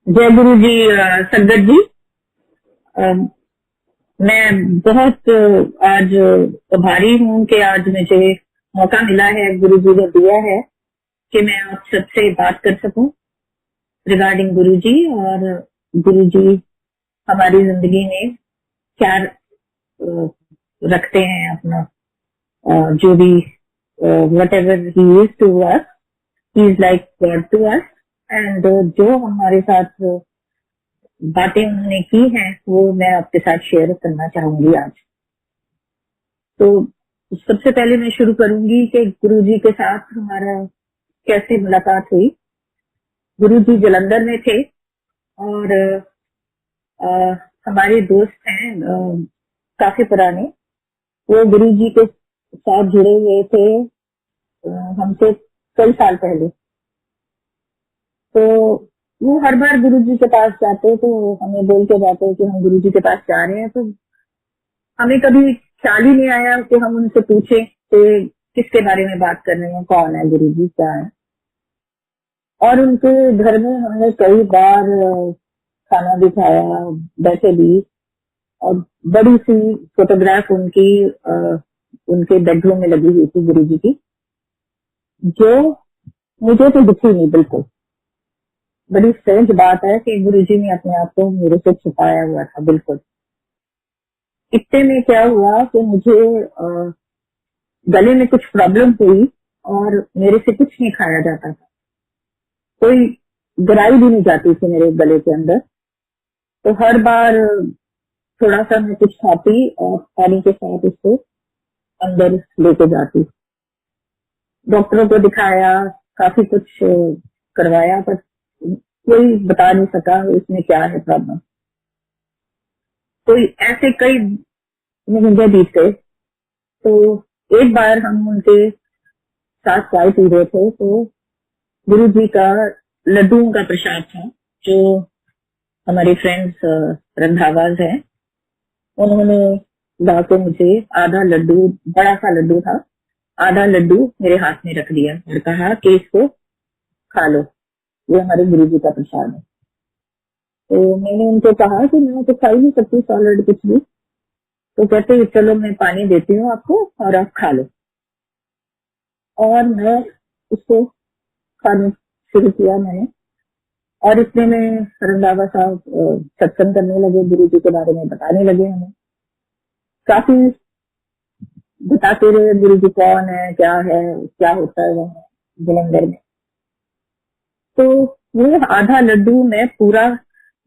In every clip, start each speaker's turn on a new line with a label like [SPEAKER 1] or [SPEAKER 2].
[SPEAKER 1] जय गुरु जी। संगत जी, अ, मैं बहुत आज आभारी हूँ कि आज मुझे मौका मिला है, गुरु जी ने दिया है कि मैं आप सबसे बात कर सकूं रिगार्डिंग गुरु जी। और गुरु जी हमारी जिंदगी में क्या रखते हैं अपना, जो भी whatever he is to us, he is like God to us. And जो हमारे साथ बातें उन्होंने की हैं वो मैं आपके साथ शेयर करना चाहूंगी आज। तो सबसे पहले मैं शुरू करूंगी कि गुरुजी के साथ हमारा कैसे मुलाकात हुई। गुरुजी जलंधर में थे और अ, हमारे दोस्त हैं काफी पुराने। वो गुरुजी के साथ जुड़े हुए थे हमसे कई साल पहले। तो वो हर बार गुरुजी के पास जाते तो हमें बोल के जाते कि हम गुरुजी के पास जा रहे हैं। तो हमें कभी ख्याल ही नहीं आया कि हम उनसे पूछें कि किसके बारे में बात कर रहे हैं, कौन है गुरुजी, क्या है। और उनके घर में हमने कई बार खाना भी खाया, बैठे भी। और बड़ी सी फोटोग्राफ उनकी उनके बेडरूम में लगी हुई थी गुरुजी की, जो मुझे तो दिखी नहीं बिल्कुल। बड़ी स्ट्रेंज बात है कि गुरुजी ने अपने आप को मेरे से छुपाया हुआ था बिल्कुल। इतने में क्या हुआ कि मुझे गले में कुछ प्रॉब्लम हुई और मेरे से कुछ नहीं खाया जाता था, कोई गराई भी नहीं जाती थी मेरे गले के अंदर। तो हर बार थोड़ा सा मैं कुछ खाती और पानी के साथ उसको अंदर लेके जाती। डॉक्टरों को दिखाया, काफी कुछ करवाया, पर कोई बता नहीं सका इसमें क्या है प्रॉब्लम। तो ऐसे कई महीने बीत गए। तो एक बार हम उनके साथ चाय पी रहे थे तो गुरु जी का लड्डुओं का प्रसाद था, जो हमारे फ्रेंड्स रंधावाज है, उन्होंने ला के मुझे आधा लड्डू, बड़ा सा लड्डू था, आधा लड्डू मेरे हाथ में रख दिया और कहा कि इसको खा लो, ये हमारे गुरु जी का प्रसाद है। तो मैंने उनको कहा कि मैं तो खा ही नहीं सकती सॉलिड कुछ भी। तो कहते चलो मैं पानी देती हूँ आपको और आप खा लो। और मैं उसको खाने शुरू किया मैंने। और इतने में रंधावा साहब सत्संग करने लगे, गुरु जी के बारे में बताने लगे, हमें काफी बताते रहे गुरु जी कौन है, क्या है, क्या होता है वहाँ जलंधर में। तो वो आधा लड्डू मैं पूरा,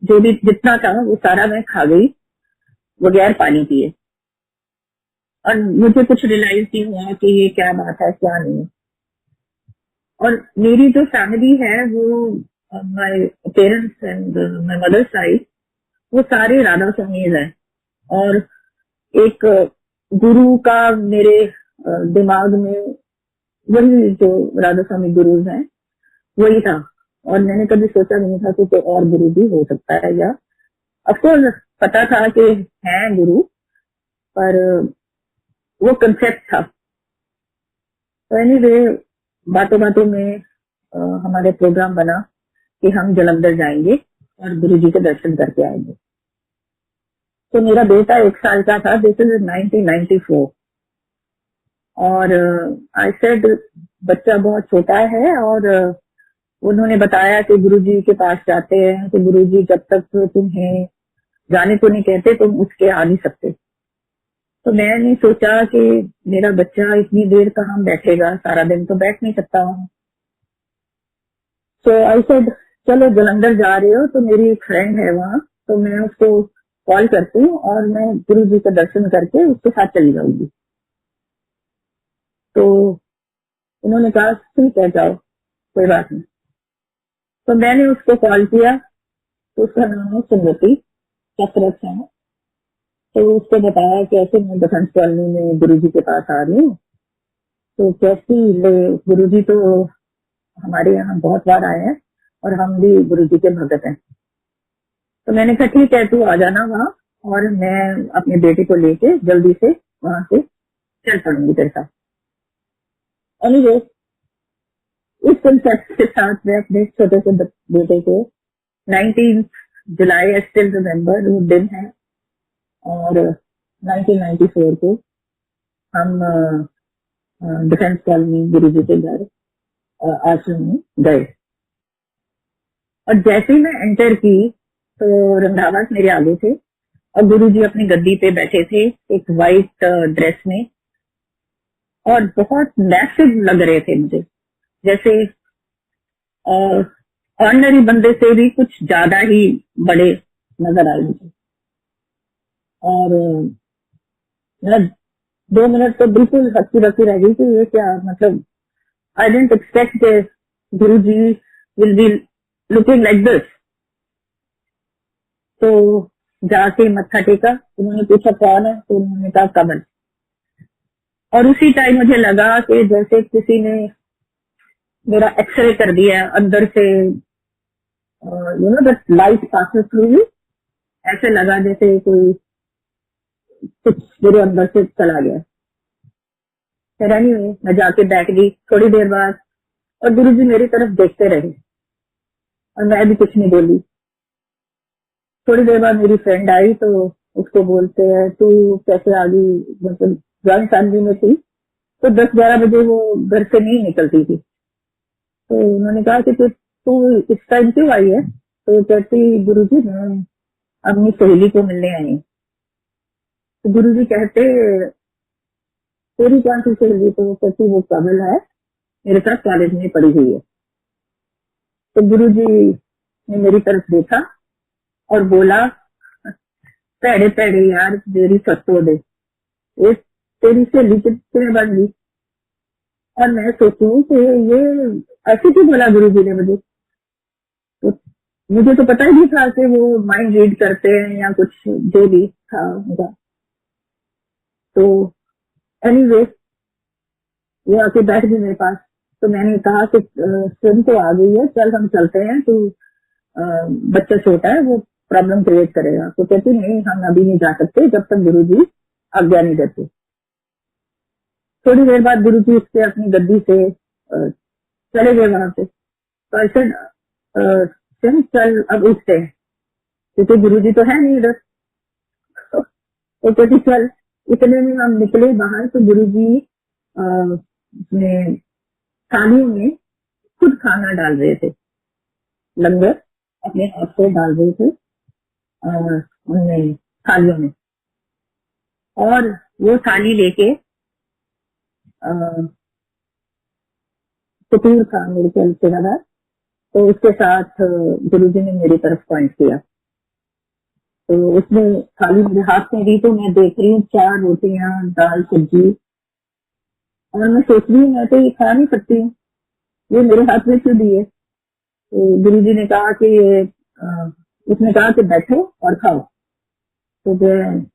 [SPEAKER 1] जो भी जितना था वो सारा मैं खा गई बगैर पानी पिए। और मुझे कुछ रियलाइज नहीं हुआ कि ये क्या बात है, क्या नहीं। और मेरी जो फैमिली है वो, my parents and my mother side, वो सारे राधा स्वामीज है। और एक गुरु का मेरे दिमाग में वही जो राधा स्वामी गुरु हैं वही था। और मैंने कभी सोचा नहीं था कि कोई और गुरु भी हो सकता है, या अफकोर्स पता था कि है गुरु, पर वो कंसेप्ट था। तो एनीवे, बातों बातों में हमारे प्रोग्राम बना कि हम जलंधर जाएंगे और गुरु जी के दर्शन करके आएंगे। तो मेरा बेटा 1 साल का था, दिस इज 1994। और आई सेड बच्चा बहुत छोटा है। और उन्होंने बताया कि गुरुजी के पास जाते हैं तो गुरुजी जब तक तुम्हें जाने को नहीं कहते तुम उठ के आ नहीं सकते। तो मैंने सोचा कि मेरा बच्चा इतनी देर कहाँ बैठेगा, सारा दिन तो बैठ नहीं सकता वहां। तो आई सेड चलो जलंधर जा रहे हो तो मेरी एक फ्रेंड है वहाँ, तो मैं उसको कॉल करती हूँ और मैं गुरु जी का दर्शन करके उसके साथ चली जाऊंगी। तो उन्होंने कहा ठीक है जाओ, कोई बात नहीं। तो मैंने उसको कॉल किया, तो उसका नाम है सुमृति कसरत है। तो उसको बताया कि ऐसे मैं बसंत कॉलोनी में गुरु जी के पास आ रही हूँ। तो कैसी, गुरु जी तो हमारे यहाँ बहुत बार आए हैं और हम भी गुरु जी के भगत हैं। तो मैंने कहा ठीक है तू आ जाना वहाँ, और मैं अपने बेटे को लेके जल्दी से वहां से चल पड़ूंगी तेरे साथ। एनीवे, इस कंसेप्ट के साथ मैं अपने छोटे से बेटे को 19 जुलाई, आई स्टिल रिमेम्बर वो दिन है। और 1994 को हम डिफेंस कॉलोनी गुरुजी के घर आश्रम में गए। और जैसे ही मैं एंटर की तो रंधावा मेरे आगे थे और गुरुजी अपनी गद्दी पे बैठे थे एक वाइट ड्रेस में, और बहुत मैसिव लग रहे थे मुझे, जैसे ऑर्डिनरी बंदे से भी कुछ ज्यादा ही बड़े नजर आए मुझे। और मैं 2 मिनट तो बिल्कुल हक्की बक्की रह गई कि ये क्या, मतलब I didn't expect Guruji will be looking like this. तो जाके मत्था टेका, उन्होंने पूछा कौन है, तो उन्होंने कहा कमल। और उसी टाइम मुझे लगा कि जैसे किसी ने मेरा एक्सरे कर दिया अंदर से, you know that light passes through you, ऐसे लगा जैसे कोई कुछ मेरे अंदर से चला गया। फिर एनीवे मैं जाके बैठ गई थोड़ी देर बाद, और गुरुजी मेरी तरफ देखते रहे और मैं भी कुछ नहीं बोली। थोड़ी देर बाद मेरी फ्रेंड आई तो उसको बोलते हैं तू कैसे आ गई, मतलब जॉइंट फैमिली में थी तो 10-11 बजे वो घर से नहीं निकलती थी। तो उन्होंने कहा कि तू इस टाइम क्यों आई है, तो कहती गुरुजी मैं अपनी सहेली को मिलने आई हूँ। तो गुरुजी कहते तेरी कौन सी सहेली, तो कहती वो कमल है, मेरे साथ कॉलेज में पढ़ी हुई है। तो गुरुजी ने मेरी तरफ देखा और बोला पैड़े पैड़े यार मेरी सत्तो दे, ये तेरी सहेली कितने बन गई। और मैं सोचूं कि ये ऐसे क्यों बोला गुरुजी ने मुझे, तो मुझे तो पता ही नहीं था कि वो माइंड रीड करते हैं या कुछ जो भी था उनका। तो एनीवे वो आके बैठ गई मेरे पास। तो मैंने कहा कि स्वयं तो आ गई है, चल हम चलते हैं, तो बच्चा छोटा है वो प्रॉब्लम क्रिएट करेगा। तो कहती नहीं हम अभी नहीं जा सकते जब तक गुरुजी आज्ञा नहीं देते। थोड़ी देर बाद गुरुजी उसके अपनी गद्दी से चले गए वहां से। तो ऐसे चल अब उठते हैं, क्योंकि गुरुजी तो है नहीं इधर। तो कहती चल। इतने में हम निकले बाहर तो गुरुजी अपने थालियों में खुद खाना डाल रहे थे, लंगर अपने हाथ से डाल रहे थे उनमें थालियों में। और वो थाली लेके कपूर था मेरे ख्याल से लगा, तो उसके साथ गुरुजी ने मेरी तरफ पॉइंट किया। तो उसने थाली मेरे हाथ में दी तो मैं देख रही हूँ 4 रोटियां, दाल, सब्जी, और मैं सोच रही हूँ मैं तो ये खा नहीं सकती हूँ, ये मेरे हाथ में क्यों दी है। तो गुरुजी ने कहा कि उसने कहा कि बैठो और खाओ। तो मैं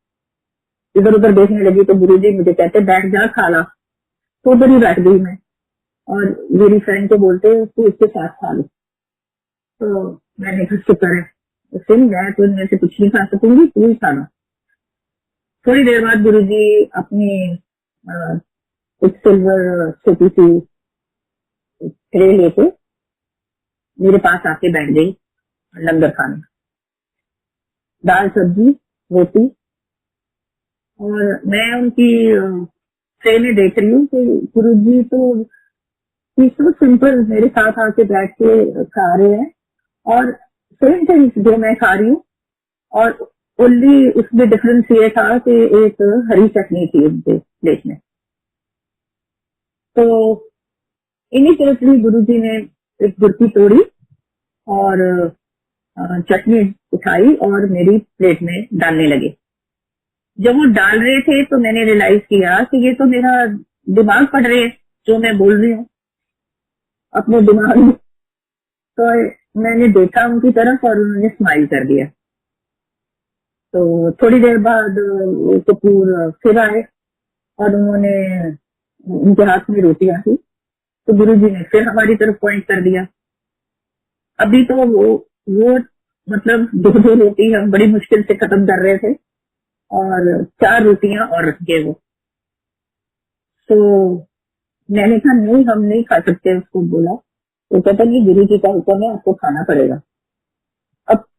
[SPEAKER 1] इधर उधर देखने लगी तो गुरुजी मुझे कहते बैठ जा खा ला। तो उधर ही बैठ गई मैं, और मेरी फ्रेंड को बोलते तू इसके साथ खा लो। तो मैंने कहा शुक्र है, उससे मैं तो इनमें से कुछ नहीं खा सकूंगी, तू ही खाना। थोड़ी देर बाद गुरुजी अपनी एक सिल्वर छोटी सी ट्रे लेके मेरे पास आके बैठ गई लंगर खाने, दाल, सब्जी, रोटी। और मैं उनकी ट्रे में देख रही हूँ कि गुरुजी तो तो सिंपल मेरे साथ आके बैठ के खा रहे हैं, और सेम थिंग जो मैं खा रही हूँ। और ओनली उसमें डिफरेंस ये था कि एक हरी चटनी थी उनके प्लेट में। तो इमीडिएटली गुरुजी ने एक गुरकी तोड़ी और चटनी उठाई और मेरी प्लेट में डालने लगे। जब वो डाल रहे थे तो मैंने रियलाइज किया कि ये तो मेरा दिमाग पढ़ रहे हैं जो मैं बोल रही हूँ अपने दिमाग में। तो मैंने देखा उनकी तरफ और उन्होंने स्माइल कर दिया। तो थोड़ी देर बाद वो कपूर फिर आए और उन्होंने उनके हाथ में रोटियां थी, तो गुरुजी ने फिर हमारी तरफ पॉइंट कर दिया। अभी तो वो मतलब 2-2 रोटी हम बड़ी मुश्किल से खत्म कर रहे थे और 4 रोटियां और रख गए वो। तो मैंने कहा नहीं हम नहीं खा सकते, उसको बोला। तो कहता नहीं गुरुजी का हुक्म है आपको खाना पड़ेगा।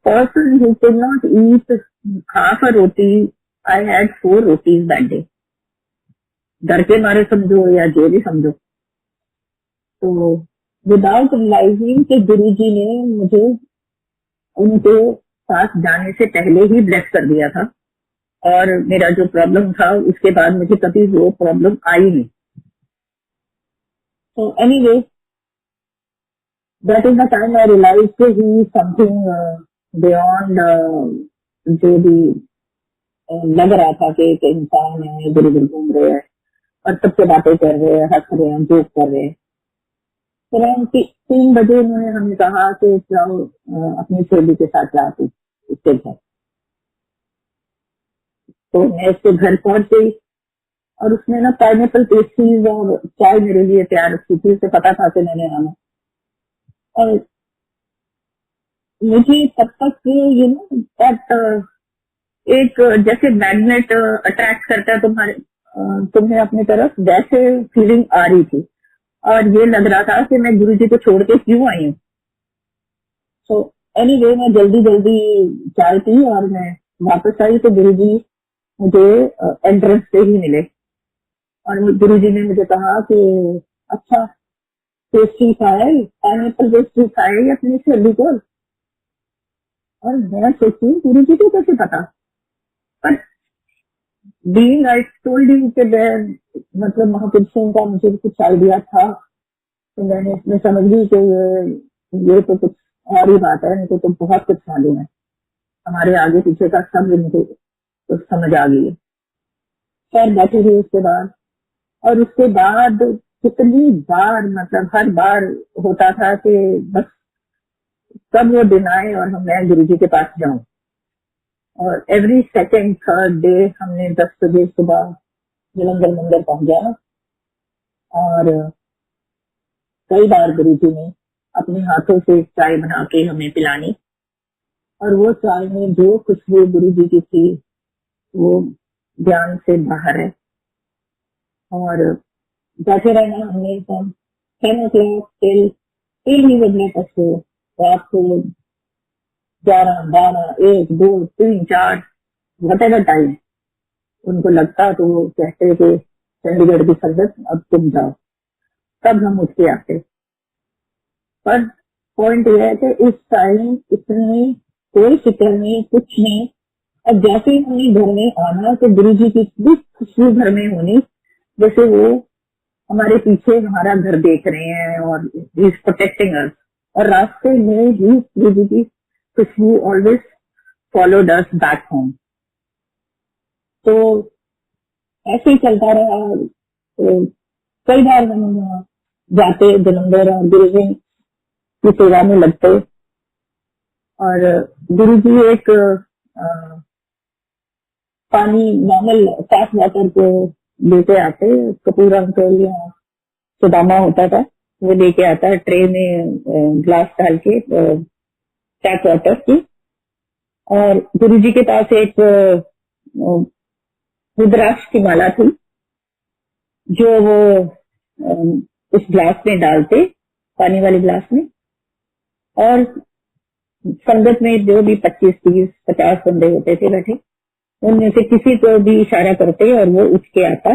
[SPEAKER 1] person who could not eat half a roti, I had 4 rotis that day. डर के मारे समझो या जो भी समझो। तो विदाउट रियलाइजिंग कि गुरुजी ने मुझे उनके पास जाने से पहले ही ब्लेस कर दिया था, और मेरा जो प्रॉब्लम था उसके बाद मुझे कभी वो प्रॉब्लम आई नहीं। तो anyway, that is the time I realise कि ही समथिंग बियॉन्ड जो भी लग रहा था कि एक इंसान है, इधर उधर घूम रहे हैं और सबसे बातें कर रहे हैं, हंस रहे हैं, जोक कर रहे हैं। तो 3 बजे उन्होंने हमें कहा कि जाओ अपनी सहेली के साथ जाती उसके घर। तो मैं उसके घर पहुंच गई और उसने ना पाइनएप्पल पेस्ट्रीज और चाय मेरे लिए तैयार रखी थी। उसे पता था कि मैंने आना, और मुझे तब तक यू नो दैट एक जैसे मैग्नेट अट्रैक्ट करता है तुम्हें अपनी तरफ, वैसे फीलिंग आ रही थी। और ये लग रहा था कि मैं गुरुजी को छोड़ के क्यों आई हूँ। सो एनीवे, मैं जल्दी जल्दी चाय पी और मैं वापस आई तो गुरुजी मुझे एंट्रेंस पे ही मिले। और गुरुजी ने मुझे कहा कि अच्छा पेस्ट्री खाए, पाइनएप्पल पेस्ट्री खाए अपनी सहेली को। और मैं सोचती हूँ गुरुजी को कैसे पता, पर बीइंग आई टोल्ड यू कि मतलब महापुरुषों का मुझे कुछ आइडिया था, तो मैंने इसमें समझ ली कि ये तो कुछ और ही बात है, इनको तो बहुत कुछ मालूम है, हमारे आगे पीछे का सब इनको तो समझ आ गई है। खैर बैठी रही उसके बाद, और उसके बाद कितनी बार, मतलब हर बार होता था कि बस कब वो दिन आए और मैं गुरुजी के पास जाऊं। और एवरी सेकेंड थर्ड डे हमने 10 बजे सुबह जलंधर मंदिर पहुंचा, और कई बार गुरुजी ने अपने हाथों से चाय बना के हमें पिलानी, और वो चाय में जो खुशबू गुरुजी की थी वो ध्यान से बाहर है। और बैठे रहना हमने 10 o'clock till ही बजने तक से, रात को 11, 12, 1, 2, 3, 4 वटेवर टाइम उनको लगता तो वो कहते कि चंडीगढ़ की संगत अब तुम जाओ, तब हम उठ के आते। पर पॉइंट यह है कि इस टाइम इतनी कोई फिक्र नहीं, कुछ नहीं। और जैसे ही हमने घर में आना तो गुरुजी की इतनी खुशबू घर में होनी जैसे वो हमारे पीछे हमारा घर देख रहे हैं और ही इज प्रोटेक्टिंग अस। और रास्ते में ही गुरुजी की खुशबू always followed us back home. तो ऐसे ही चलता रहा। तो कई बार हम जाते जलंधर और गुरुजी की सेवा में लगते, और गुरुजी एक पानी नॉर्मल साफ वाटर को लेके आते। कपूर अंकल या सुदामा होता था, वो लेके आता है ट्रे में ग्लास डाल के टैप वाटर की। और गुरुजी के पास एक रुद्राक्ष की माला थी जो वो उस ग्लास में डालते, पानी वाले ग्लास में। और संगत में जो भी 25, 30, 50 बंदे होते थे बैठे, उनमें से किसी को भी इशारा करते और वो उठ के आता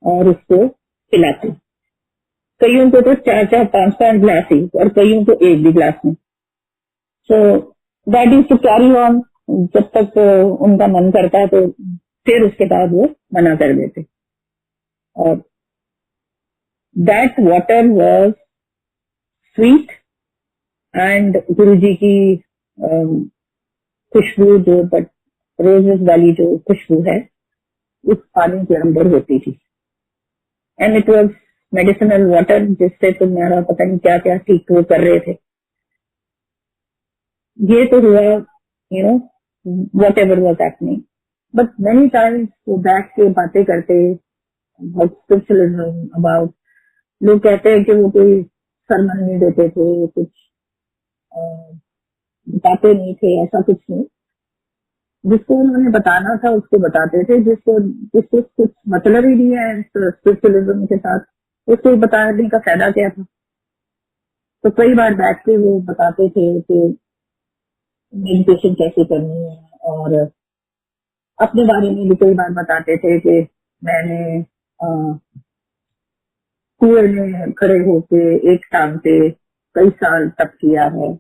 [SPEAKER 1] और उसको पिलाते। कईयों को तो 4-4, 5-5 ग्लास ही, और कईयों को एक भी ग्लास में। So that is to carry on जब तक उनका मन करता है, तो फिर उसके बाद वो मना कर देते। और that water was sweet, and Guruji की खुशबू जो रोजेस वाली जो खुशबू है उस पानी के अंदर होती थी। And it was medicinal water, जिससे तुम्हारा पता नहीं क्या क्या ठीक वो कर रहे थे। ये तो हुआ you know what ever was happening. But many times वो बैठ के बातें करते स्पिरिचुअलिज्म अबाउट। लोग कहते हैं कि वो कोई सरमन नहीं देते थे, कुछ बताते नहीं थे, ऐसा कुछ नहीं। जिसको उन्होंने बताना था उसको बताते थे, जिसको कुछ मतलब ही नहीं है स्पिरिचुअलिज्म के साथ, उसको बताने का फायदा क्या था। तो कई बार बैठ के वो बताते थे कि मेडिटेशन कैसे करनी है। और अपने बारे में भी कई बार बताते थे कि मैंने कुएं में खड़े होके एक टांग पे कई साल तप किया है।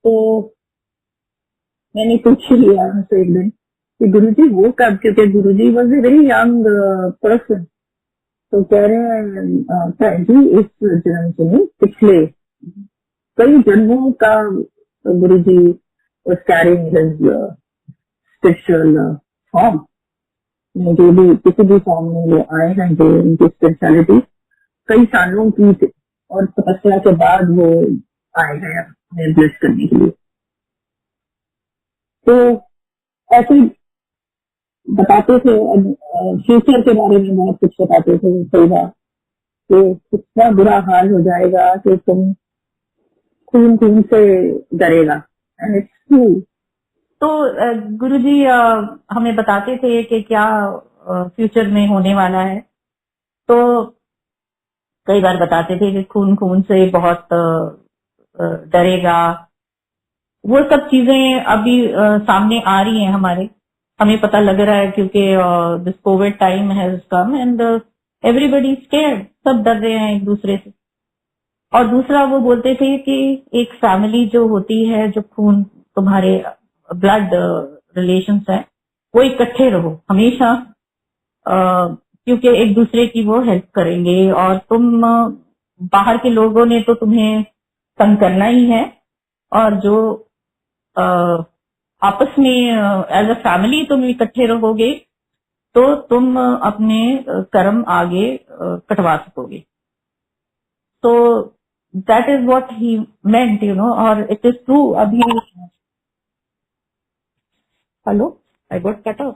[SPEAKER 1] तो मैंने पूछ लिया उनसे एक दिन कि गुरुजी वो कब, क्योंकि Guruji was a very young person. तो कह रहे हैं जी इस जन्म से नहीं, पिछले कई जन्मों का गुरुजी was carrying his spiritual form। जो भी किसी भी फॉर्म में वो आए हैं, जो उनकी स्पिरिचुअलिटी कई सालों की थी और तपस्या के बाद वो आए हैं हमें ब्लेस करने के लिए। तो ऐसे बताते थे, फ्यूचर के बारे में बहुत कुछ बताते थे कई बार कि इतना बुरा हाल हो जाएगा कि तुम खून खून से डरेगा। And it's true.
[SPEAKER 2] तो गुरुजी हमें बताते थे कि क्या फ्यूचर में होने वाला है। तो कई बार बताते थे कि खून खून से बहुत डरेगा। वो सब चीजें अभी सामने आ रही हैं हमारे, हमें पता लग रहा है क्योंकि this Covid time has come and everybody scared, सब डर रहे हैं एक दूसरे से। और दूसरा वो बोलते थे कि एक फैमिली जो होती है, जो खून तुम्हारे ब्लड रिलेशंस है, वो इकट्ठे रहो हमेशा, क्योंकि एक दूसरे की वो हेल्प करेंगे। और तुम बाहर के लोगों ने तो तुम्हें तंग करना ही है, और जो आपस में एज अ फैमिली तुम इकट्ठे रहोगे तो तुम अपने कर्म आगे कटवा सकोगे। तो दैट इज व्हाट ही मेंट, और इट इज ट्रू। अभी hello, I got cut off.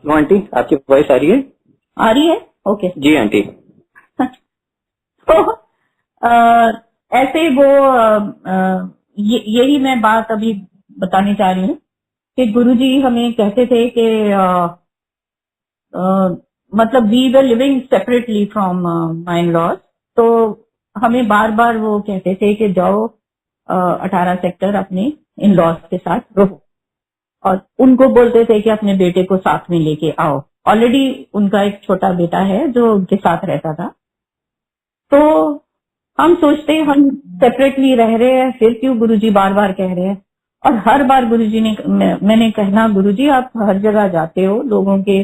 [SPEAKER 3] Aunty आपकी वॉइस आ रही है?
[SPEAKER 2] आ रही है, ओके
[SPEAKER 3] जी आंटी।
[SPEAKER 2] तो ऐसे वो यही मैं बात अभी बताने चाह रही हूँ कि गुरुजी हमें कहते थे कि मतलब we were living separately from my in-laws. तो हमें बार बार वो कहते थे कि जाओ 18 सेक्टर अपने इन लॉज के साथ रहो, और उनको बोलते थे कि अपने बेटे को साथ में लेके आओ। ऑलरेडी उनका एक छोटा बेटा है जो उनके साथ रहता था। तो हम सोचते हम सेपरेटली रह रहे हैं, फिर क्यों गुरुजी बार बार कह रहे हैं। और हर बार गुरुजी ने मैंने कहना, गुरुजी आप हर जगह जाते हो, लोगों के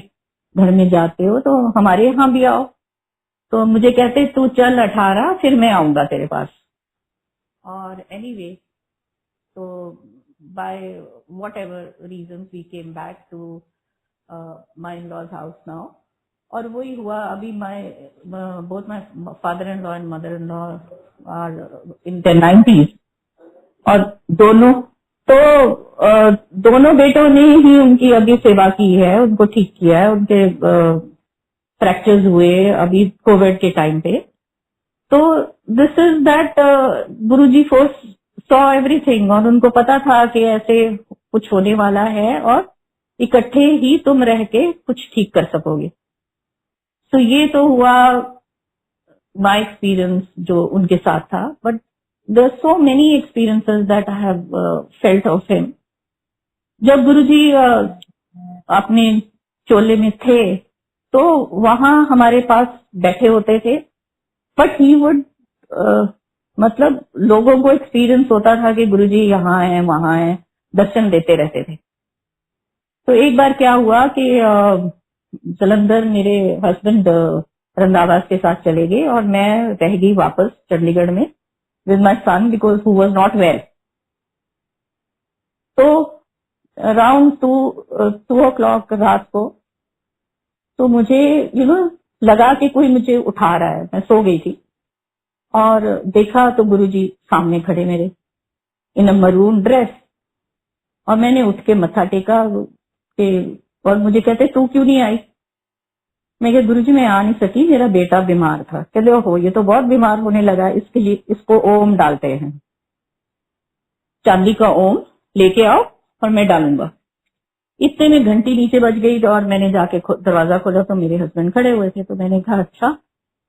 [SPEAKER 2] घर में जाते हो, तो हमारे यहाँ भी आओ। तो मुझे कहते तू चल 18, फिर मैं आऊंगा तेरे पास। और एनीवे, तो by whatever reason we came back to my in-laws house now. और वही हुआ। अभी both my father-in-law and mother-in-law are in their 90s, और दोनों बेटों ने ही उनकी अभी सेवा की है, उनको ठीक किया है। उनके फ्रैक्चर्स हुए अभी कोविड के टाइम पे। तो this is that Guruji saw everything, और उनको पता था कि ऐसे कुछ होने वाला है और इकट्ठे ही तुम रह के कुछ ठीक कर सकोगे। तो ये तो हुआ माय एक्सपीरियंस जो उनके साथ था। But there are so many experiences that I have felt of him. जब गुरुजी अपने चोले में थे तो वहां हमारे पास बैठे होते थे, बट ही वुड मतलब लोगों को एक्सपीरियंस होता था कि गुरुजी यहाँ हैं वहां हैं, दर्शन देते रहते थे। तो एक बार क्या हुआ कि जलंधर मेरे हस्बैंड रंगावास के साथ चले गए और मैं रह गई वापस चंडीगढ़ में with my son because who was not well. तो अराउंड 2 o'clock रात को तो मुझे लगा कि कोई मुझे उठा रहा है। मैं सो गई थी और देखा तो गुरुजी सामने खड़े मेरे इन अ मरून ड्रेस। और मैंने उठ के मत्था टेका और मुझे कहते तू क्यों नहीं आई। मैं कहा गुरुजी मैं आ नहीं सकी, मेरा बेटा बीमार था। कहते हो ये तो बहुत बीमार होने लगा, इसके लिए इसको ओम डालते हैं, चांदी का ओम लेके आओ और मैं डालूंगा। इतने में घंटी नीचे बज गई और मैंने जाके दरवाजा खोला तो मेरे हस्बैंड खड़े हुए थे। तो मैंने कहा अच्छा।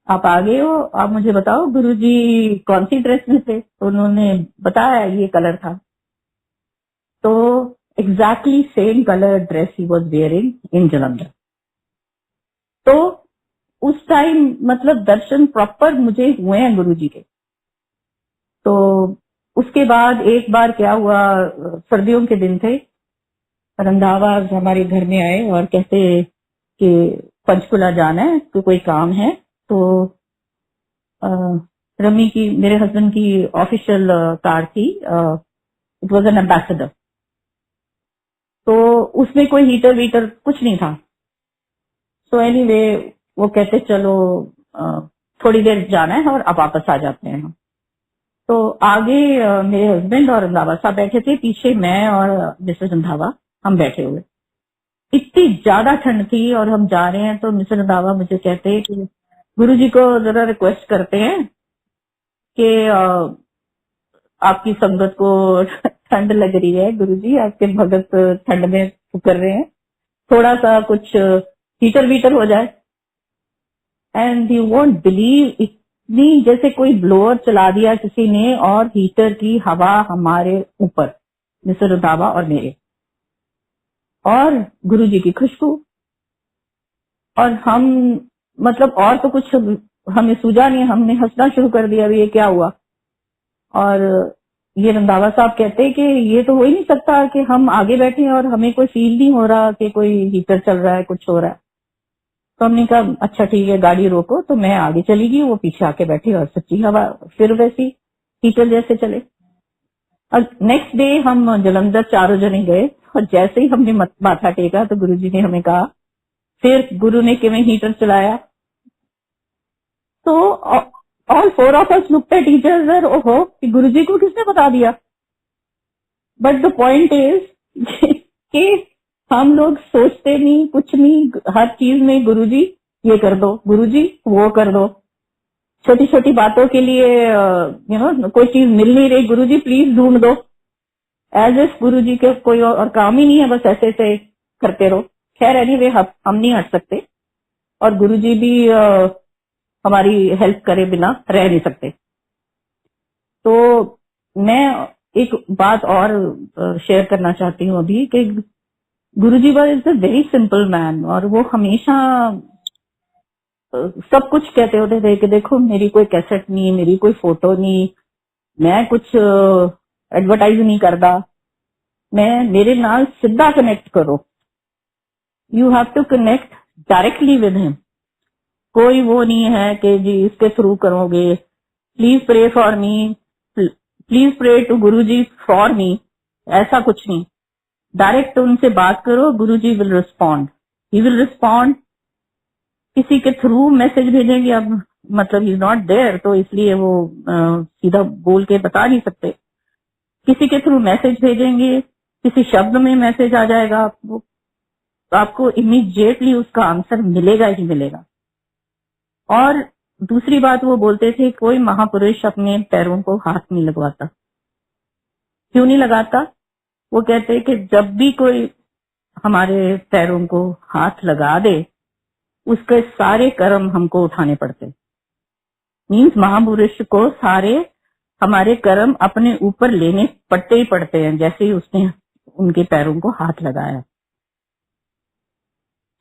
[SPEAKER 2] आप आ गए हो, आप मुझे बताओ गुरुजी कौन सी ड्रेस में थे। तो उन्होंने बताया ये कलर था। तो एग्जैक्टली सेम कलर ड्रेस ही वॉज वेयरिंग इन जलंधर। तो उस टाइम मतलब दर्शन प्रॉपर मुझे हुए हैं गुरुजी के। तो उसके बाद एक बार क्या हुआ, सर्दियों के दिन थे, रंधावा हमारे घर में आए और कहते कि पंचकुला जाना है तो कोई काम है। तो अ, रमी की, मेरे हस्बैंड की ऑफिशियल कार थी, इट वॉज एन एम्बेसडर। तो उसमें कोई हीटर वीटर कुछ नहीं था। तो एनीवे वो कहते चलो थोड़ी देर जाना है और अब वापस आ जाते हैं हम। तो आगे मेरे हस्बैंड और रंधावा साहब बैठे थे, पीछे मैं और मिसेस रंधावा हम बैठे हुए। इतनी ज्यादा ठंड थी और हम जा रहे हैं। तो मिसेस रंधावा मुझे कहते हैं कि गुरुजी को जरा रिक्वेस्ट करते हैं कि आपकी संगत को ठंड लग रही है, गुरुजी आपके भगत ठंड में कर रहे हैं, थोड़ा सा कुछ हीटर वीटर हो जाए। एंड यू वोंट बिलीव, इतनी जैसे कोई ब्लोअर चला दिया किसी ने और हीटर की हवा हमारे ऊपर, मिसेस रंधावा और मेरे, और गुरुजी की खुशबू। और हम मतलब और तो कुछ हमें सूझा नहीं, हमने हंसना शुरू कर दिया, अभी ये क्या हुआ। और ये रंधावा साहब कहते कि ये तो हो ही नहीं सकता कि हम आगे बैठे हैं और हमें कोई फील नहीं हो रहा कि कोई हीटर चल रहा है, कुछ हो रहा है। तो हमने कहा अच्छा ठीक है गाड़ी रोको। तो मैं आगे चली गई, वो पीछे आके बैठी और सच्ची हवा फिर वैसी हीटर जैसे चले। और नेक्स्ट डे हम जलंधर चारों जने गए और जैसे ही हमने माथा टेका तो गुरुजी ने हमें कहा, फिर गुरु ने किवें हीटर चलाया। तो all four of us looked at each other, ओहो कि गुरुजी को किसने बता दिया। बट द पॉइंट इज कि हम लोग सोचते नहीं, कुछ नहीं, हर चीज में गुरुजी ये कर दो, गुरुजी वो कर दो। छोटी छोटी बातों के लिए कोई चीज मिल नहीं रही, गुरुजी प्लीज ढूंढ दो। एज इफ गुरुजी के कोई और काम ही नहीं है, बस ऐसे ऐसे करते रहो। खैर एनीवे हम नहीं हट सकते और गुरुजी भी हमारी हेल्प करे बिना रह नहीं सकते। तो मैं एक बात और शेयर करना चाहती हूँ अभी कि Guruji is a very simple man, और वो हमेशा सब कुछ कहते होते थे कि देखो मेरी कोई कैसेट नहीं, मेरी कोई फोटो नहीं, मैं कुछ एडवर्टाइज नहीं करता, मैं मेरे नाल सीधा कनेक्ट करो, you have to connect directly with him. कोई वो नहीं है कि जी इसके थ्रू करोगे, please pray for me, please pray to Guruji for me, ऐसा कुछ नहीं। डायरेक्ट उनसे बात करो, Guruji will respond, he will respond. किसी के थ्रू मैसेज भेजेंगे, अब मतलब इज नॉट देयर तो इसलिए वो सीधा बोल के बता नहीं सकते। किसी के थ्रू मैसेज भेजेंगे, किसी शब्द में मैसेज आ जाएगा आपको इमीडिएटली उसका आंसर मिलेगा ही मिलेगा। और दूसरी बात वो बोलते थे, कोई महापुरुष अपने पैरों को हाथ नहीं लगवाता। क्यों नहीं लगाता? वो कहते कि जब भी कोई हमारे पैरों को हाथ लगा दे उसके सारे कर्म हमको उठाने पड़ते। मीन्स महापुरुष को सारे हमारे कर्म अपने ऊपर लेने पड़ते ही पड़ते हैं जैसे ही उसने उनके पैरों को हाथ लगाया।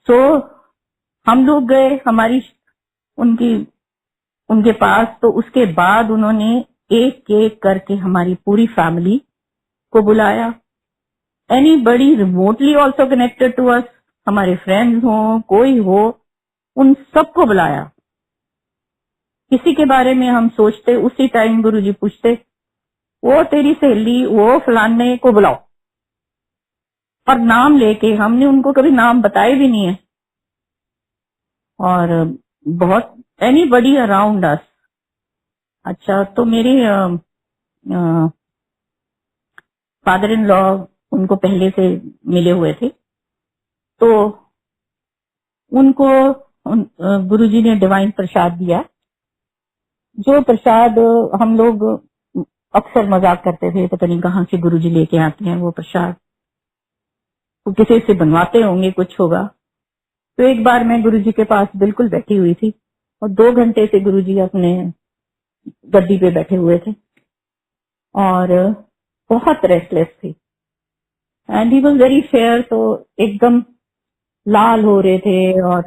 [SPEAKER 2] सो हम लोग गए हमारी उनके पास, तो उसके बाद उन्होंने एक एक करके हमारी पूरी फैमिली को बुलाया। Anybody remotely also connected to us, हमारे फ्रेंड्स हो कोई हो, उन सबको बुलाया। किसी के बारे में हम सोचते उसी टाइम गुरुजी पूछते, वो तेरी सहेली वो फलाने को बुलाओ, और नाम लेके, हमने उनको कभी नाम बताए भी नहीं है। और बहुत एनीबडी अराउंड अस। अच्छा, तो मेरे फादर इन लॉ उनको पहले से मिले हुए थे, तो उनको गुरुजी ने डिवाइन प्रसाद दिया। जो प्रसाद हम लोग अक्सर मजाक करते थे, पता नहीं कहाँ से गुरुजी लेके आते हैं वो प्रसाद, वो किसी से बनवाते होंगे, कुछ होगा। तो एक बार मैं गुरुजी के पास बिल्कुल बैठी हुई थी और 2 घंटे से गुरुजी अपने गद्दी पे बैठे हुए थे और बहुत रेस्टलेस थे and he was very fair, तो एकदम लाल हो रहे थे और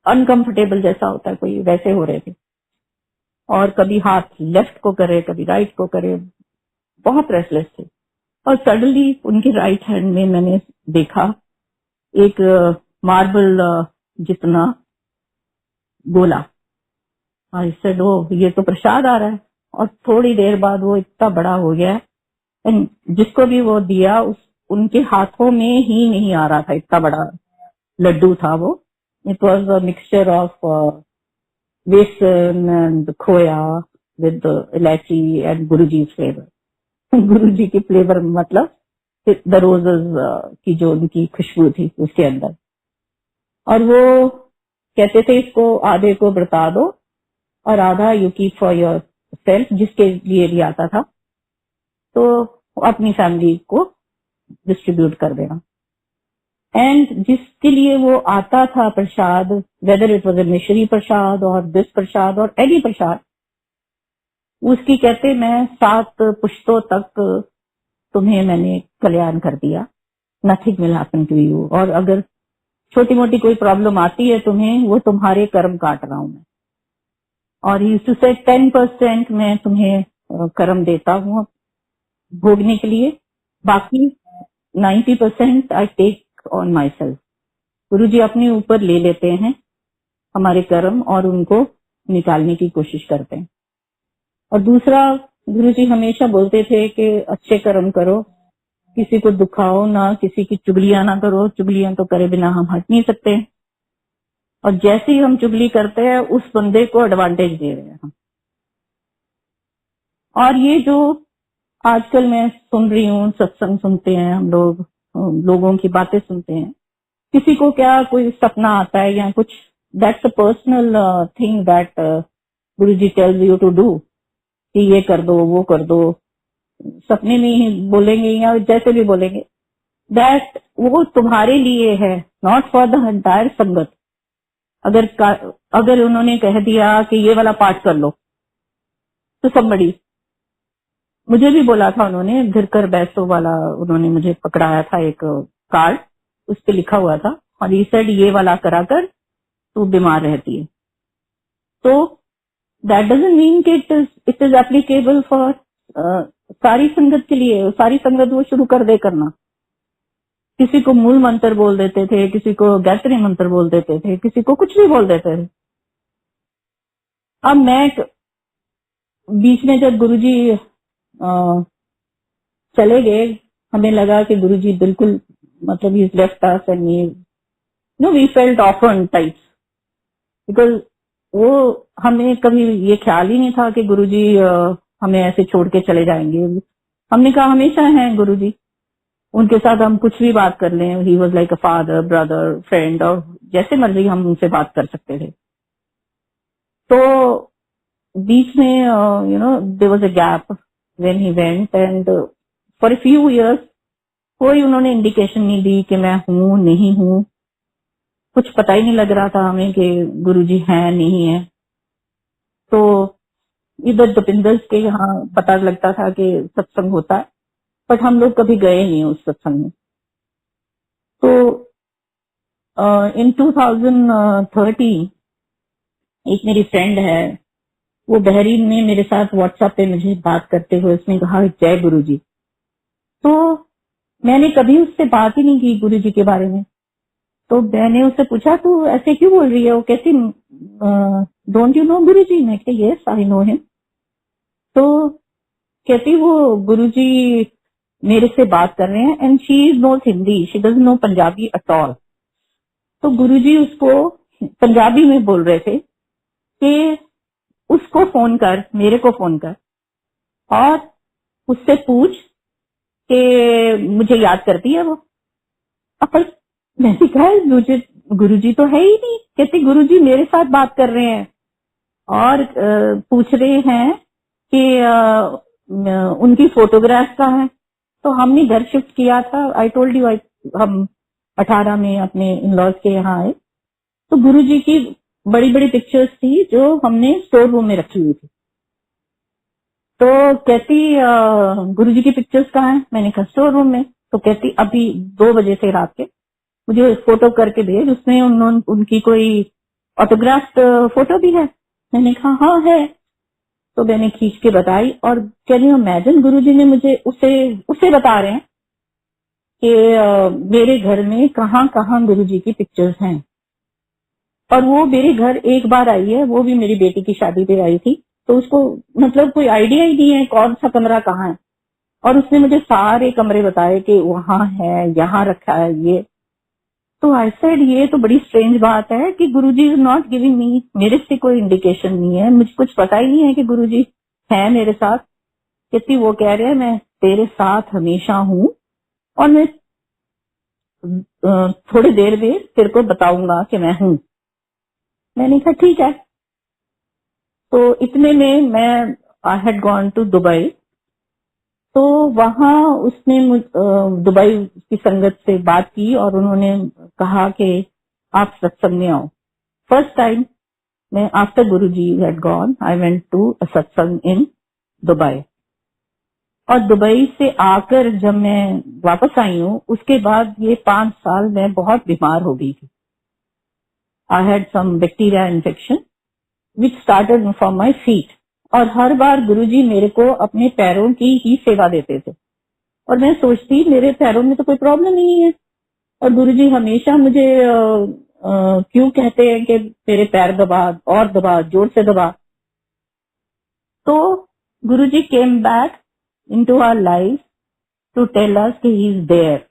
[SPEAKER 2] अनकंफर्टेबल जैसा होता है कोई, वैसे हो रहे थे और कभी हाथ लेफ्ट को करे कभी राइट को करे, बहुत रेस्टलेस थे। और सडनली उनके राइट हैंड में मैंने देखा एक मार्बल जितना गोला। आई सेड ओ ये तो प्रसाद आ रहा है। और थोड़ी देर बाद वो इतना बड़ा हो गया एंड जिसको भी वो दिया उनके हाथों में ही नहीं आ रहा था, इतना बड़ा लड्डू था वो। It was a mixture of बेसन एंड खोया विद इलायची एंड गुरुजी फ्लेवर। गुरुजी की फ्लेवर मतलब द रोजेस की जो उनकी खुशबू थी उसके अंदर। और वो कहते थे इसको आधे को बरता दो और आधा you keep for your self, जिसके लिए भी आता था तो अपनी फैमिली को डिस्ट्रीब्यूट कर देना। एंड जिसके लिए वो आता था प्रसाद, वेदर इट वॉज ए मिश्री प्रसाद और दिस प्रसाद और एनी प्रसाद, उसकी कहते मैं 7 पुश्तों तक तुम्हें मैंने कल्याण कर दिया, nothing will happen to you. और अगर छोटी मोटी कोई प्रॉब्लम आती है तुम्हें, वो तुम्हारे कर्म काट रहा हूं मैं। और ही यूज्ड टू से 10% मैं तुम्हें कर्म देता हूँ भोगने के लिए, बाकी 90% I take on myself. Guru ji अपने ऊपर ले लेते हैं हमारे कर्म और उनको निकालने की कोशिश करते हैं। और दूसरा, गुरु जी हमेशा बोलते थे कि अच्छे कर्म करो, किसी को दुखाओ ना, किसी की चुगलियां ना करो, चुगलियां तो करे बिना हम हट नहीं सकते। और जैसे ही हम चुगली करते हैं उस बंदे को एडवांटेज दे रहे हैं हम। और ये जो आजकल मैं सुन रही हूँ, सत्संग सुनते हैं हम लोग, लोगों की बातें सुनते हैं, किसी को क्या कोई सपना आता है या कुछ, that's a personal thing that Guruji tells you to do, कि ये कर दो वो कर दो, सपने में ही बोलेंगे या जैसे भी बोलेंगे, दैट वो तुम्हारे लिए है, नॉट फॉर द एंटायर संगत। अगर उन्होंने कह दिया कि ये वाला पाठ कर लो तो somebody, मुझे भी बोला था उन्होंने, घिरकर बैसो वाला उन्होंने मुझे पकड़ाया था एक कार्ड, उस पे लिखा हुआ था और ये सेड ये वाला कराकर तू बीमार रहती है। तो दैट डजंट मीन कि इट इज एप्लीकेबल फॉर सारी संगत के लिए। सारी संगत वो शुरू कर दे करना, किसी को मूल मंत्र बोल देते थे, किसी को गायत्री मंत्र बोल देते थे, किसी को कुछ भी बोल देते थे। अब मैं बीच में जब गुरुजी चले गए, हमें लगा कि गुरुजी बिल्कुल मतलब he left us and no we felt orphan types, because वो हमें कभी ये ख्याल ही नहीं था कि गुरुजी हमें ऐसे छोड़ के चले जाएंगे। हमने कहा हमेशा हैं गुरुजी, उनके साथ हम कुछ भी बात कर लें, he was like a father, brother, friend, और जैसे मर्जी हम उनसे बात कर सकते थे। तो बीच में you know there was a gap when he went and for a few years कोई उन्होंने इंडिकेशन नहीं दी कि मैं हूँ नहीं हूँ, कुछ पता ही नहीं लग रहा था हमें कि गुरुजी हैं नहीं है। तो इधर दपिंदर के यहाँ पता लगता था कि सत्संग होता है, बट हम लोग कभी गए नहीं उस सत्संग में। तो इन 2013 एक मेरी फ्रेंड है, वो बहरीन में मेरे साथ व्हाट्सएप पे मुझे बात करते हुए उसने कहा जय गुरुजी। तो मैंने कभी उससे बात ही नहीं की गुरुजी के बारे में। तो मैंने उससे पूछा तू ऐसे क्यों बोल रही है? वो कहती डोंट यू नो गुरुजी? मैं कहती यस आई नो हिम। तो कहती वो गुरुजी मेरे से बात कर रहे हैं and she is note Hindi, she doesn't know Punjabi at all. तो गुरुजी उसको पंजाबी में बोल रहे थे कि उसको फोन कर, मेरे को फोन कर और उससे पूछ कि मुझे याद करती है वो। अब मैंने कहा मुझे गुरुजी तो है ही नहीं। कहते गुरुजी मेरे साथ बात कर रहे हैं और पूछ रहे हैं कि उनकी फोटोग्राफ कहाँ है। तो हमने घर शिफ्ट किया था, आई टोल्ड यू, हम 18 में अपने इन लॉज के यहाँ आए। तो गुरुजी की बड़ी बड़ी पिक्चर्स थी जो हमने स्टोर रूम में रखी हुई थी। तो कहती गुरुजी की पिक्चर्स कहाँ है? मैंने कहा स्टोर रूम में। तो कहती अभी 2 बजे से रात के मुझे फोटो करके भेज, उसमें उनकी कोई ऑटोग्राफ्ट फोटो भी है। मैंने कहा हाँ है। तो मैंने खींच के बताई और कैन यू इमेजिन गुरुजी ने मुझे उसे बता रहे हैं कि मेरे घर में कहाँ कहाँ गुरुजी की पिक्चर्स हैं। और वो मेरे घर एक बार आई है, वो भी मेरी बेटी की शादी पे आई थी। तो उसको मतलब कोई आइडिया ही नहीं है कौन सा कमरा कहाँ है। और उसने मुझे सारे कमरे बताए कि वहां है, यहाँ रखा है ये। तो आई सेड ये तो बड़ी स्ट्रेंज बात है कि Guruji is not giving me, मेरे से कोई इंडिकेशन नहीं है, मुझे कुछ पता ही नहीं है कि गुरुजी है मेरे साथ। कहती वो कह रहे हैं मैं तेरे साथ हमेशा हूँ और मैं थोड़ी देर में तेरे को बताऊंगा कि मैं हूँ। मैंने कहा ठीक है। तो इतने में मैं I had gone to Dubai. तो वहां उसने दुबई की संगत से बात की और उन्होंने कहा कि आप सत्संग में आओ। फर्स्ट टाइम मैं after Guruji had gone I went to a satsang in Dubai. और दुबई से आकर जब मैं वापस आई हूँ उसके बाद ये 5 साल मैं बहुत बीमार हो गई थी। I had some bacteria infection which started from my feet. और हर बार गुरुजी मेरे को अपने पैरों की ही सेवा देते थे और मैं सोचती मेरे पैरों में तो कोई प्रॉब्लम नहीं है। और गुरुजी हमेशा मुझे क्यों कहते हैं कि मेरे पैर दबा और दबा, जोर से दबा। तो Guruji came back into our life to tell us कि ही इज देयर।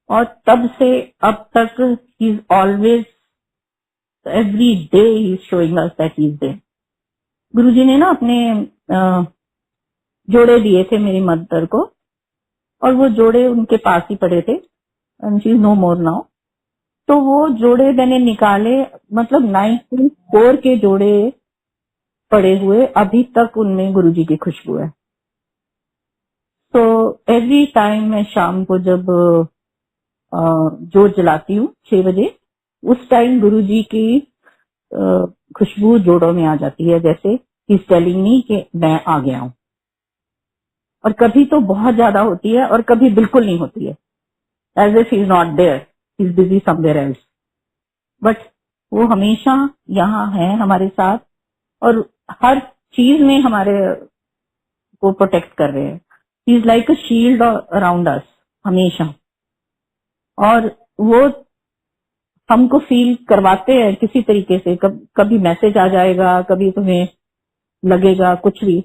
[SPEAKER 2] और तब से अब तक he is always, every day he is showing us that he is there. Guruji ने ना अपने जोड़े दिए थे मेरी मदर को और वो जोड़े उनके पास ही पड़े थे and she is no more now. तो वो जोड़े मैंने निकाले, मतलब 94 के जोड़े पड़े हुए, अभी तक उनमें गुरुजी की खुशबू है। तो एवरी टाइम मैं शाम को जब जोत जलाती हूँ 6 बजे, उस टाइम गुरुजी की खुशबू जोड़ों में आ जाती है, जैसे इस टेलिंग मी कि मैं आ गया हूँ। और कभी तो बहुत ज्यादा होती है और कभी बिल्कुल नहीं होती है, as if he is not there, he is busy somewhere else. But वो हमेशा यहाँ है हमारे साथ और हर चीज में हमारे को प्रोटेक्ट कर रहे हैं। ही is like a shield around us हमेशा। और वो हमको फील करवाते हैं किसी तरीके से, कभी मैसेज आ जाएगा, कभी तुम्हें लगेगा कुछ भी।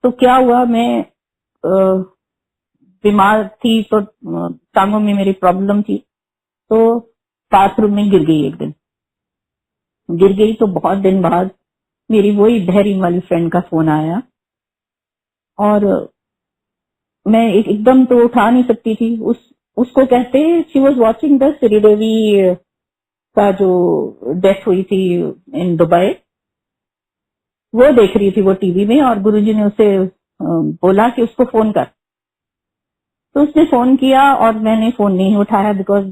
[SPEAKER 2] तो क्या हुआ, मैं बीमार थी तो टांगों में मेरी प्रॉब्लम थी, तो बाथरूम में गिर गई। एक दिन गिर गई तो बहुत दिन बाद मेरी वही बहरीन वाली फ्रेंड का फोन आया और मैं एकदम तो उठा नहीं सकती थी। उसको कहते she was watching the Sridevi का जो डेथ हुई थी इन दुबई, वो देख रही थी वो टीवी में। और गुरुजी ने उसे बोला कि उसको फोन कर। तो उसने फोन किया और मैंने फोन नहीं उठाया बिकॉज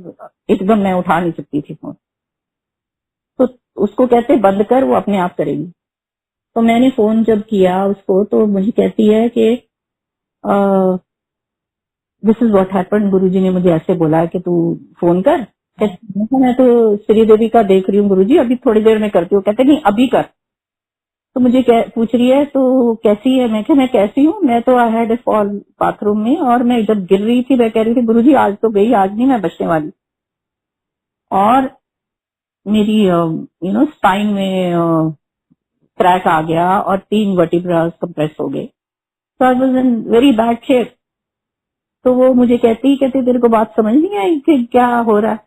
[SPEAKER 2] एकदम मैं उठा नहीं सकती थी फोन। तो उसको कहते बंद कर, वो अपने आप करेगी। तो मैंने फोन जब किया उसको तो मुझे कहती है कि दिस इज व्हाट हैपेंड, गुरुजी ने मुझे ऐसे बोला है कि तू फोन कर। मैं तो श्रीदेवी का देख रही हूँ गुरुजी, अभी थोड़ी देर में करती हूँ। कहते नहीं अभी कर। तो मुझे पूछ रही है तो कैसी है? मैं क्या मैं कैसी हूँ, मैं तो I had a fall bathroom में और मैं जब गिर रही थी मैं कह रही थी गुरुजी आज तो गई, आज नहीं मैं बचने वाली। और मेरी स्पाइन में क्रैक आ गया और 3 वर्टिब्रास कंप्रेस हो गए। So I was in very bad shape. तो वो मुझे कहती तेरे को बात समझ नहीं आई कि क्या हो रहा है?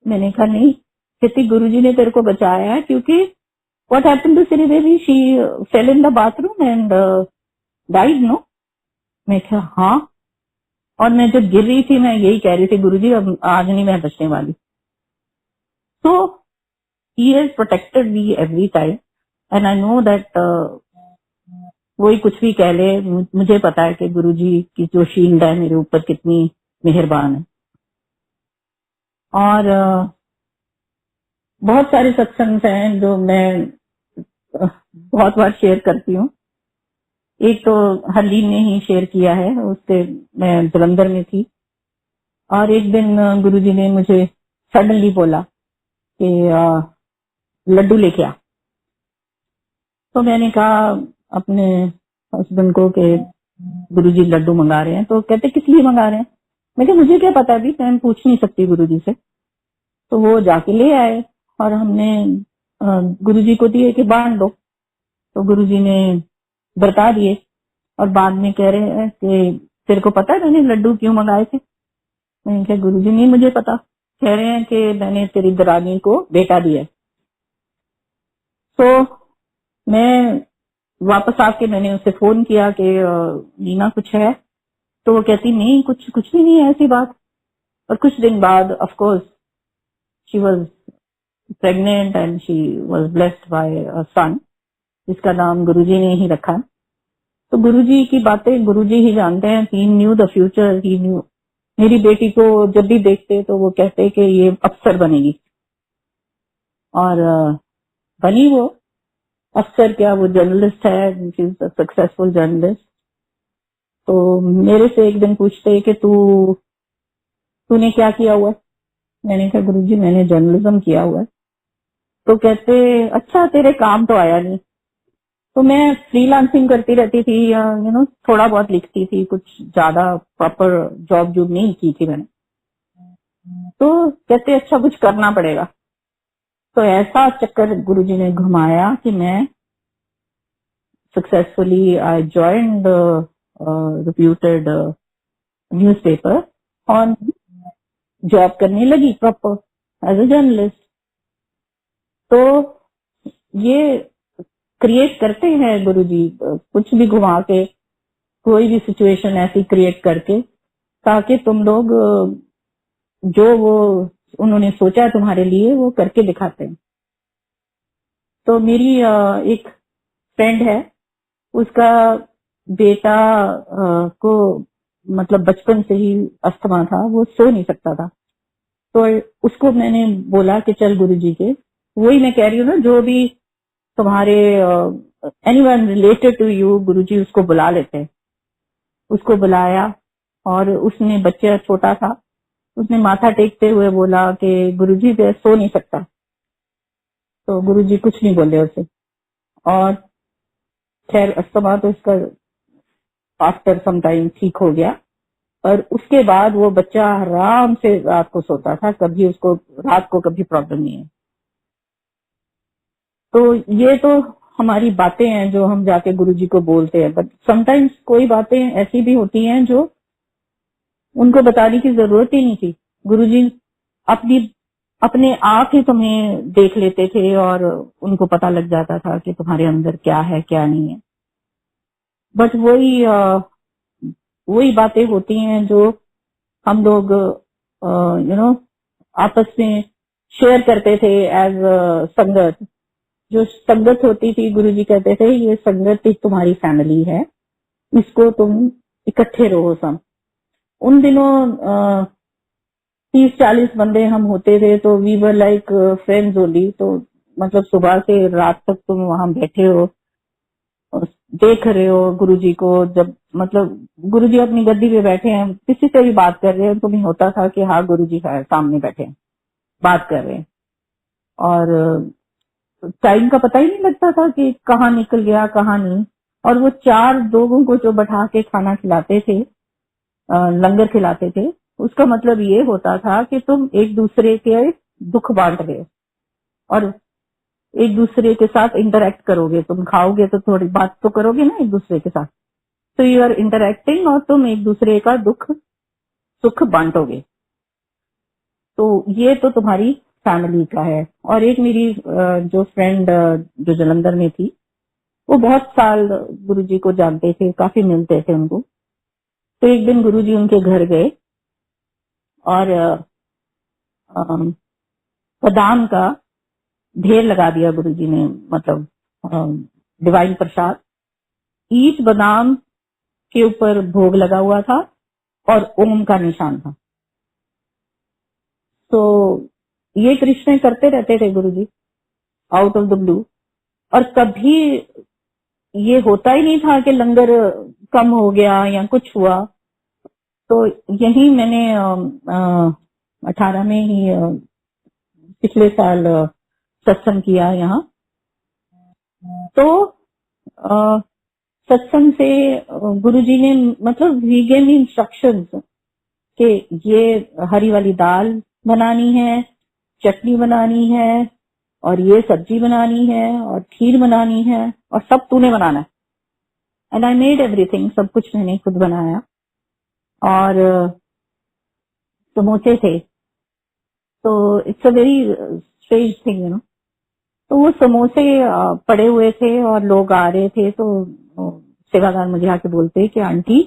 [SPEAKER 2] मैंने कहा नहीं। कहती गुरुजी ने तेरे को बचाया है क्योंकि what happened to Sridevi, she fell in the bathroom and died no. मैं कहा हाँ। और मैं जब गिर रही थी मैं यही कह रही थी गुरुजी अब आज नहीं मैं बचने वाली। तो he has protected me every time and I know that वही कुछ भी कह ले, मुझे पता है कि गुरुजी की जो शील्ड है मेरे ऊपर कितनी मेहरबान है। और बहुत सारे सत्संग हैं जो मैं बहुत बार शेयर करती हूँ। एक तो हरलीन ने ही शेयर किया है, उससे मैं जलंधर में थी और एक दिन गुरुजी ने मुझे सडनली बोला कि लड्डू लेके आ। तो मैंने कहा अपने हस्बैंड को कि गुरुजी लड्डू मंगा रहे हैं। तो कहते किस लिए मंगा रहे हैं? मैं कहा मुझे क्या पता, अभी मैं पूछ नहीं सकती गुरुजी से। तो वो जाके ले आए और हमने गुरुजी को दिए कि बांट दो। तो गुरुजी ने बता दिए और बाद में कह रहे हैं कि तेरे को पता है मैंने लड्डू क्यों मंगाए थे? मैंने कहा गुरुजी नहीं मुझे पता। कह रहे हैं कि मैंने तेरी दरानी को बेटा दिया है। तो मैं वापस आके मैंने उसे फोन किया कि नीना कुछ है? तो वो कहती नहीं कुछ कुछ भी नहीं है ऐसी बात। और कुछ दिन बाद of course she was pregnant and she was blessed by a son, जिसका नाम गुरुजी ने ही रखा। तो गुरुजी की बातें गुरुजी ही जानते हैं। He knew the future, he knew. मेरी बेटी को जब भी देखते तो वो कहते कि ये अफसर बनेगी और बनी वो अफसर। क्या वो जर्नलिस्ट है, she is a successful journalist. तो मेरे से एक दिन पूछते कि तूने क्या किया हुआ है? मैंने कहा गुरुजी मैंने जर्नलिज्म किया हुआ है। तो कहते अच्छा तेरे काम तो आया नहीं। तो मैं फ्रीलांसिंग करती रहती थी, थोड़ा बहुत लिखती थी, कुछ ज्यादा प्रॉपर जॉब जो नहीं की थी मैंने। तो कहते अच्छा कुछ करना पड़ेगा। तो ऐसा चक्कर गुरुजी ने घुमाया कि मैं सक्सेसफुली आई ज्वाइंड रिप्यूटेड न्यूज़पेपर और जॉब करने लगी प्रॉपर एज अ जर्नलिस्ट। तो ये क्रिएट करते हैं गुरुजी कुछ भी घुमा के, कोई भी सिचुएशन ऐसी क्रिएट करके, ताकि तुम लोग जो वो उन्होंने सोचा तुम्हारे लिए वो करके दिखाते हैं। तो मेरी एक फ्रेंड है, उसका बेटा को मतलब बचपन से ही अस्थमा था, वो सो नहीं सकता था। तो उसको मैंने बोला कि चल गुरुजी के, वही मैं कह रही हूँ ना, जो भी तुम्हारे एनीवन रिलेटेड टू यू गुरुजी उसको बुला लेते हैं। उसको बुलाया और उसने, बच्चा छोटा था, उसने माथा टेकते हुए बोला कि गुरुजी मैं सो नहीं सकता। तो गुरुजी कुछ नहीं बोले उसे। और खैर अस्थमा तो इसका आफ्टर सम टाइम ठीक हो गया। और उसके बाद वो बच्चा आराम से रात को सोता था, कभी उसको रात को कभी प्रॉब्लम नहीं है। तो ये तो हमारी बातें हैं जो हम जाके गुरुजी को बोलते हैं, बट समटाइम्स कोई बातें ऐसी भी होती हैं जो उनको बताने की जरूरत ही नहीं थी। गुरुजी अपने आप ही तुम्हें देख लेते थे और उनको पता लग जाता था कि तुम्हारे अंदर क्या है क्या नहीं है। बट वही बातें होती हैं जो हम लोग आपस में शेयर करते थे एज संगत। जो संगत होती थी, गुरुजी कहते थे ये संगत एक तुम्हारी फैमिली है, इसको तुम इकट्ठे रहो सब। उन दिनों 30-40 बंदे हम होते थे, तो we were like friends only. तो मतलब सुबह से रात तक तुम वहां बैठे हो और देख रहे हो गुरुजी को। जब मतलब गुरुजी अपनी गद्दी पे बैठे हैं, किसी से भी बात कर रहे हैं, तुम्हें होता था कि हाँ गुरुजी सामने बैठे हैं, बात कर रहे हैं। और टाइम का पता ही नहीं लगता था कि कहाँ निकल गया कहाँ नहीं। और वो 4 लोगों को जो बैठा के खाना खिलाते थे, लंगर खिलाते थे, उसका मतलब ये होता था कि तुम एक दूसरे के दुख बांट रहे हो और एक दूसरे के साथ इंटरेक्ट करोगे। तुम खाओगे तो थोड़ी बात तो करोगे ना एक दूसरे के साथ। तो यू आर इंटरेक्टिंग और तुम एक दूसरे का दुख सुख बांटोगे। तो ये तो तुम्हारी फैमिली का है। और एक मेरी जो फ्रेंड जो जलंधर में थी, वो बहुत साल गुरुजी को जानते थे, काफी मिलते थे उनको। तो एक दिन गुरुजी उनके घर गए और बादाम का ढेर लगा दिया गुरुजी ने, मतलब डिवाइन प्रसाद। ईच बादाम के ऊपर भोग लगा हुआ था और ओम का निशान था। तो ये कृष्ण करते रहते थे गुरुजी आउट ऑफ द ब्लू, और कभी ये होता ही नहीं था कि लंगर कम हो गया या कुछ हुआ। तो यही मैंने 18 में ही पिछले साल सत्संग किया यहाँ। तो सत्संग से गुरुजी ने मतलब वी गेव मी इंस्ट्रक्शंस कि ये हरी वाली दाल बनानी है, चटनी बनानी है, और ये सब्जी बनानी है, और खीर बनानी है, और सब तूने बनाना है। एंड आई मेड एवरीथिंग, सब कुछ मैंने खुद बनाया। और समोसे थे, तो it's a very strange thing you know. तो वो समोसे पड़े हुए थे और लोग आ रहे थे, तो सेवादार मुझे आके बोलते कि आंटी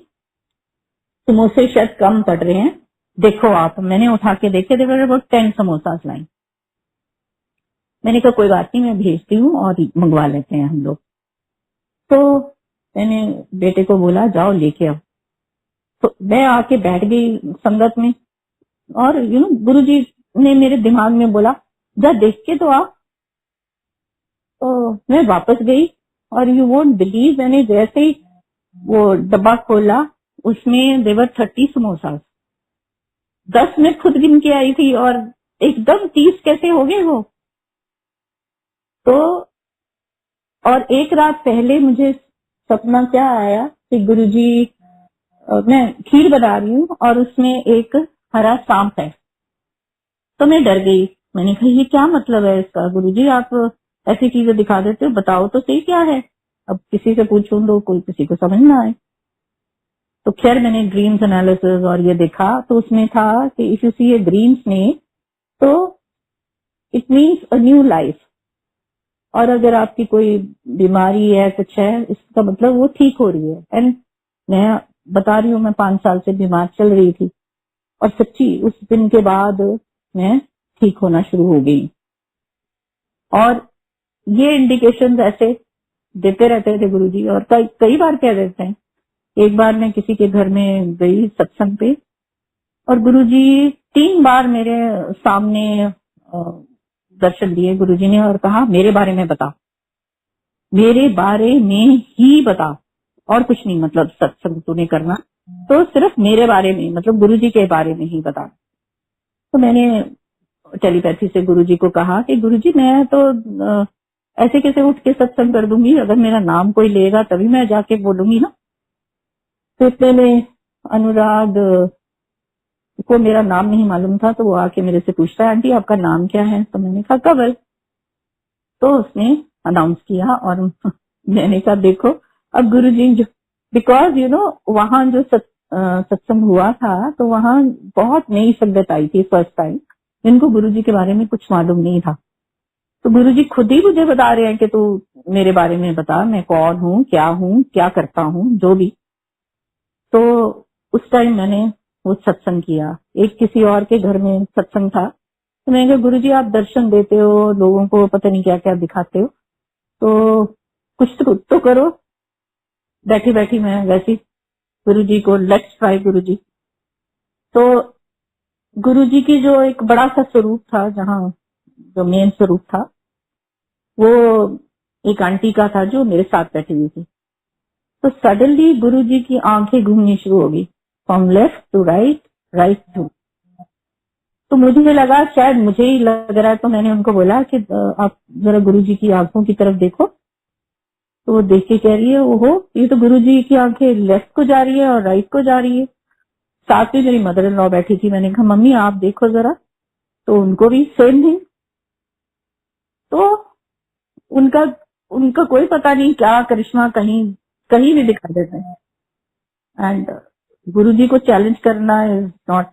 [SPEAKER 2] समोसे शायद कम पड़ रहे हैं, देखो आप। मैंने उठा के देखे, देवर अबाउट 10 समोसा लाइन। मैंने कहा कोई बात नहीं, मैं भेजती हूँ और मंगवा लेते हैं हम लोग। तो मैंने बेटे को बोला जाओ लेके आओ। तो मैं आके बैठ गई संगत में, और यू नो गुरुजी ने मेरे दिमाग में बोला जा देख के तो आ। तो मैं वापस गई, और यू वोंट बिलीव, मैंने जैसे ही वो डब्बा खोला उसमें देवर 30 समोसा। 10 मैं खुद गिन के आई थी और एकदम 30 कैसे हो गए वो। तो और एक रात पहले मुझे सपना क्या आया कि गुरुजी, मैं खीर बना रही हूँ और उसमें एक हरा सांप है। तो मैं डर गई, मैंने कहा ये क्या मतलब है इसका, गुरुजी आप ऐसी चीजें दिखा देते हो, बताओ तो सही क्या है। अब किसी से पूछूं तो कोई किसी को समझ ना आए। तो खैर मैंने ड्रीम्स एनालिसिस और ये देखा, तो उसमें था कि if you see a green snake तो it means a new life, और अगर आपकी कोई बीमारी है कुछ है इसका मतलब वो ठीक हो रही है। एंड मैं बता रही हूँ, मैं 5 साल से बीमार चल रही थी, और सच्ची उस दिन के बाद मैं ठीक होना शुरू हो गई। और ये इंडिकेशन ऐसे देते रहते थे गुरुजी, और कई बार कह देते हैं। एक बार मैं किसी के घर में गई सत्संग पे, और गुरुजी 3 बार मेरे सामने दर्शन दिए गुरुजी ने, और कहा मेरे बारे में बता, मेरे बारे में ही बता, और कुछ नहीं, मतलब सत्संग तूने करना तो सिर्फ मेरे बारे में, मतलब गुरुजी के बारे में ही बता। तो मैंने टेलीपैथी से गुरुजी को कहा कि गुरुजी मैं तो ऐसे कैसे उठ के सत्संग कर दूंगी, अगर मेरा नाम कोई लेगा तभी मैं जाके बोलूंगी ना। तो इतने में अनुराग को मेरा नाम नहीं मालूम था, तो वो आके मेरे से पूछता है आंटी आपका नाम क्या है। तो मैंने कहा कवल। तो उसने अनाउंस किया, और मैंने कहा देखो अब गुरुजी जो, बिकॉज यू नो वहां जो सत्संग हुआ था, तो वहां बहुत नई संगत आई थी फर्स्ट टाइम, जिनको गुरुजी के बारे में कुछ मालूम नहीं था। तो गुरुजी खुद ही मुझे बता रहे हैं कि तू मेरे बारे में बता, मैं कौन हूँ, क्या करता हूँ, जो भी। तो उस टाइम मैंने वो सत्संग किया। एक किसी और के घर में सत्संग था, तो मैंने कहा गुरुजी आप दर्शन देते हो लोगों को, पता नहीं क्या क्या दिखाते हो, तो कुछ तो करो। बैठी बैठी मैं वैसी गुरुजी को लेट्स ट्राई गुरुजी। तो गुरुजी की जो एक बड़ा सा स्वरूप था, जहाँ जो मेन स्वरूप था, वो एक आंटी का था जो मेरे साथ बैठी हुई थी। तो सडनली गुरुजी की आंखें घूमनी शुरू हो गई, from left to right, right to. तो मुझे लगा शायद मुझे ही लग रहा है, तो मैंने उनको बोला कि आप जरा गुरुजी की आंखों की तरफ देखो। तो वो देख के कह रही है ओहो ये तो गुरुजी की आंखें लेफ्ट को जा रही है और राइट को जा रही है। साथ में मेरी मदर इन लॉ बैठी थी, मैंने कहा मम्मी आप देखो जरा, तो उनको भी सेम थिंग। तो उनका उनका कोई पता नहीं क्या करिश्मा कहीं कहीं भी दिखा देते हैं। एंड गुरुजी को चैलेंज करना इज नॉट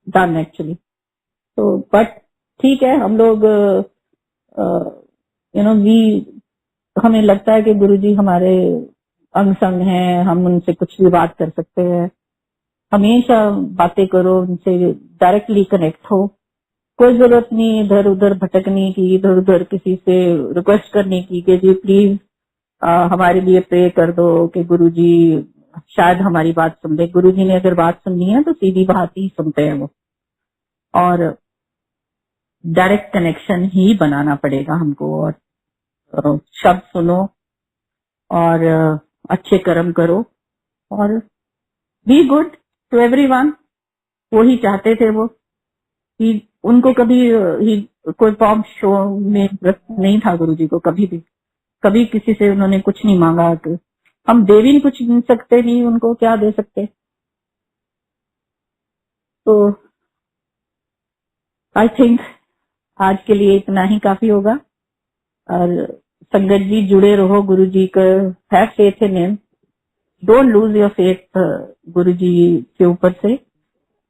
[SPEAKER 2] डन एक्चुअली। तो बट ठीक है, हम लोग यू नो वी हमें लगता है कि गुरुजी हमारे अंग संग हैं, हम उनसे कुछ भी बात कर सकते हैं। हमेशा बातें करो उनसे, डायरेक्टली कनेक्ट हो, कोई जरूरत नहीं इधर उधर भटकने की, इधर उधर किसी से रिक्वेस्ट करने की कि जी प्लीज हमारे लिए प्रे कर दो कि गुरुजी शायद हमारी बात सुन ले। गुरुजी ने अगर बात सुननी है तो सीधी बात ही सुनते हैं वो। और डायरेक्ट कनेक्शन ही बनाना पड़ेगा हमको। और शब्द सुनो और अच्छे कर्म करो और बी गुड टू एवरीवन। वो ही चाहते थे वो कि उनको कभी कोई पॉप शो में इंटरेस्ट नहीं था गुरुजी को, कभी भी कभी किसी से उन्होंने कुछ नहीं मांगा। तो हम दे भी कुछ नहीं सकते, नहीं उनको क्या दे सकते। तो आई थिंक आज के लिए इतना ही काफी होगा। और संगत जी जुड़े रहो, गुरु जी का have faith in him, don't lose your faith गुरु जी के ऊपर से,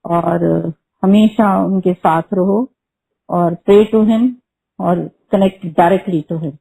[SPEAKER 2] और हमेशा उनके साथ रहो और प्रे टू हिम और कनेक्ट डायरेक्टली टू हिम।